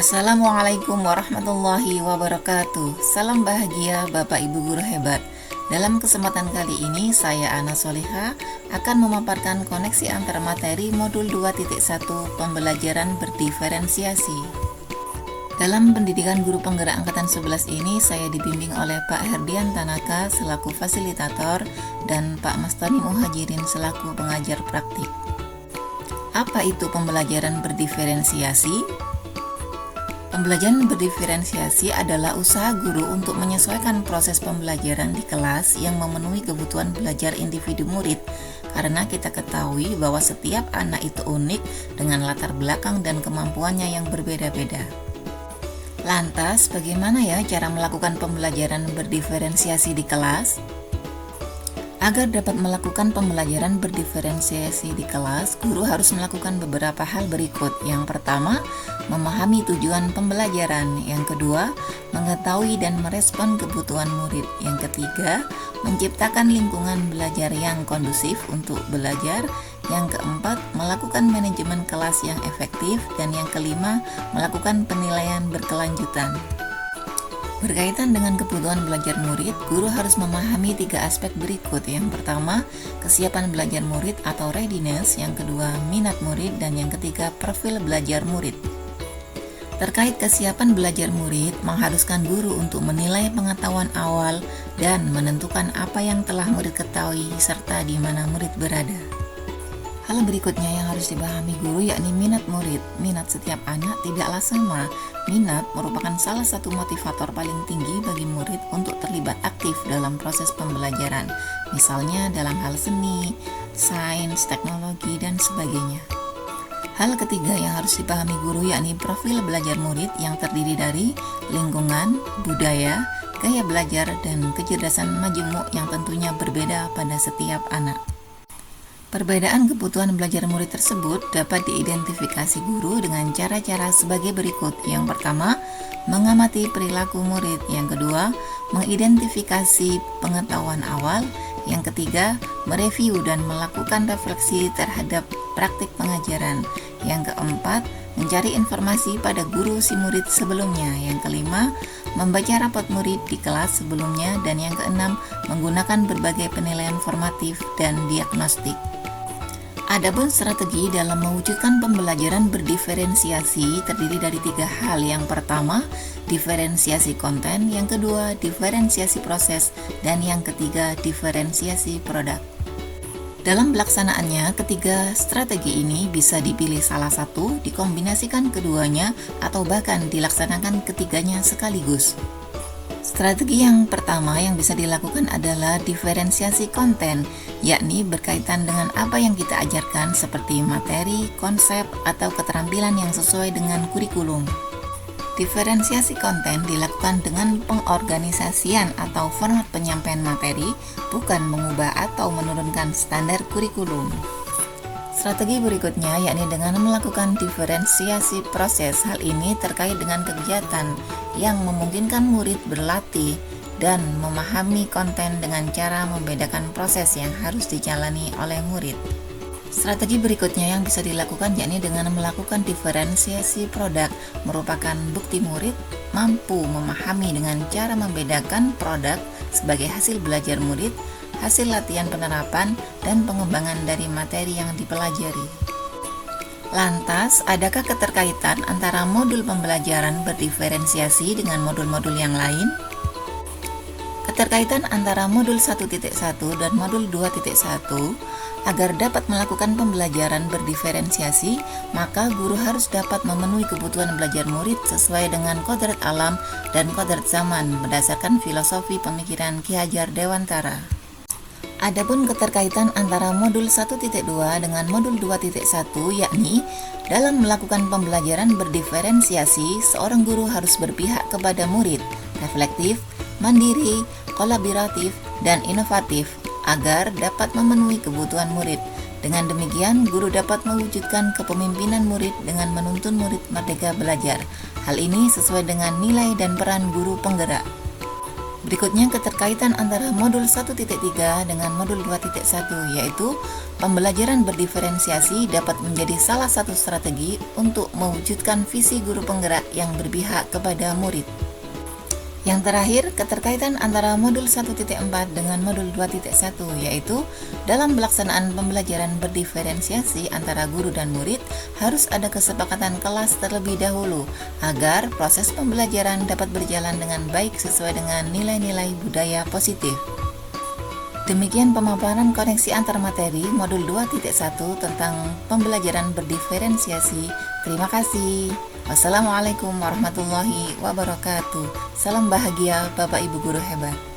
Assalamualaikum warahmatullahi wabarakatuh. Salam bahagia Bapak Ibu guru hebat. Dalam kesempatan kali ini saya Ana Soliha akan memaparkan koneksi antara materi modul 2.1 pembelajaran berdiferensiasi. Dalam pendidikan guru penggerak angkatan 11 ini saya dibimbing oleh Pak Herdian Tanaka selaku fasilitator dan Pak Mastani Muhajirin selaku pengajar praktik. Apa itu pembelajaran berdiferensiasi? Pembelajaran berdiferensiasi adalah usaha guru untuk menyesuaikan proses pembelajaran di kelas yang memenuhi kebutuhan belajar individu murid, karena kita ketahui bahwa setiap anak itu unik dengan latar belakang dan kemampuannya yang berbeda-beda. Lantas, bagaimana ya cara melakukan pembelajaran berdiferensiasi di kelas? Agar dapat melakukan pembelajaran berdiferensiasi di kelas, guru harus melakukan beberapa hal berikut. Yang pertama, memahami tujuan pembelajaran. Yang kedua, mengetahui dan merespon kebutuhan murid. Yang ketiga, menciptakan lingkungan belajar yang kondusif untuk belajar. Yang keempat, melakukan manajemen kelas yang efektif. Dan yang kelima, melakukan penilaian berkelanjutan. Berkaitan dengan kebutuhan belajar murid, guru harus memahami 3 aspek berikut. Yang pertama, kesiapan belajar murid atau readiness. Yang kedua, minat murid. Dan yang ketiga, profil belajar murid. Terkait kesiapan belajar murid, mengharuskan guru untuk menilai pengetahuan awal dan menentukan apa yang telah murid ketahui serta di mana murid berada. Hal berikutnya yang harus dipahami guru yakni minat murid. Minat setiap anak tidaklah sama. Minat merupakan salah satu motivator paling tinggi bagi murid untuk terlibat aktif dalam proses pembelajaran, misalnya dalam hal seni, sains, teknologi, dan sebagainya. Hal ketiga yang harus dipahami guru yakni profil belajar murid yang terdiri dari lingkungan, budaya, gaya belajar, dan kecerdasan majemuk yang tentunya berbeda pada setiap anak. Perbedaan kebutuhan belajar murid tersebut dapat diidentifikasi guru dengan cara-cara sebagai berikut. Yang pertama, mengamati perilaku murid. Yang kedua, mengidentifikasi pengetahuan awal. Yang ketiga, mereview dan melakukan refleksi terhadap praktik pengajaran. Yang keempat, mencari informasi pada guru si murid sebelumnya. Yang kelima, membaca rapot murid di kelas sebelumnya. Dan yang keenam, menggunakan berbagai penilaian formatif dan diagnostik. Adapun strategi dalam mewujudkan pembelajaran berdiferensiasi terdiri dari 3 hal. Yang pertama, diferensiasi konten. Yang kedua, diferensiasi proses. Dan yang ketiga, diferensiasi produk. Dalam pelaksanaannya, ketiga strategi ini bisa dipilih salah satu, dikombinasikan keduanya, atau bahkan dilaksanakan ketiganya sekaligus. Strategi yang pertama yang bisa dilakukan adalah diferensiasi konten, yakni berkaitan dengan apa yang kita ajarkan seperti materi, konsep, atau keterampilan yang sesuai dengan kurikulum. Diferensiasi konten dilakukan dengan pengorganisasian atau format penyampaian materi, bukan mengubah atau menurunkan standar kurikulum. Strategi berikutnya yakni dengan melakukan diferensiasi proses. Hal ini terkait dengan kegiatan yang memungkinkan murid berlatih dan memahami konten dengan cara membedakan proses yang harus dijalani oleh murid. Strategi berikutnya yang bisa dilakukan yakni dengan melakukan diferensiasi produk, merupakan bukti murid mampu memahami dengan cara membedakan produk sebagai hasil belajar murid, hasil latihan penerapan, dan pengembangan dari materi yang dipelajari. Lantas, adakah keterkaitan antara modul pembelajaran berdiferensiasi dengan modul-modul yang lain? Keterkaitan antara modul 1.1 dan modul 2.1. Agar dapat melakukan pembelajaran berdiferensiasi, maka guru harus dapat memenuhi kebutuhan belajar murid sesuai dengan kodrat alam dan kodrat zaman berdasarkan filosofi pemikiran Ki Hajar Dewantara. Adapun keterkaitan antara modul 1.2 dengan modul 2.1 yakni dalam melakukan pembelajaran berdiferensiasi, seorang guru harus berpihak kepada murid, reflektif, mandiri, kolaboratif, dan inovatif agar dapat memenuhi kebutuhan murid. Dengan demikian, guru dapat mewujudkan kepemimpinan murid dengan menuntun murid merdeka belajar. Hal ini sesuai dengan nilai dan peran guru penggerak. Berikutnya keterkaitan antara modul 1.3 dengan modul 2.1, yaitu pembelajaran berdiferensiasi dapat menjadi salah satu strategi untuk mewujudkan visi guru penggerak yang berpihak kepada murid. Yang terakhir, keterkaitan antara modul 1.4 dengan modul 2.1, yaitu dalam pelaksanaan pembelajaran berdiferensiasi antara guru dan murid harus ada kesepakatan kelas terlebih dahulu agar proses pembelajaran dapat berjalan dengan baik sesuai dengan nilai-nilai budaya positif. Demikian pemaparan koneksi antar materi modul 2.1 tentang pembelajaran berdiferensiasi. Terima kasih. Wassalamualaikum warahmatullahi wabarakatuh. Salam bahagia Bapak Ibu guru hebat.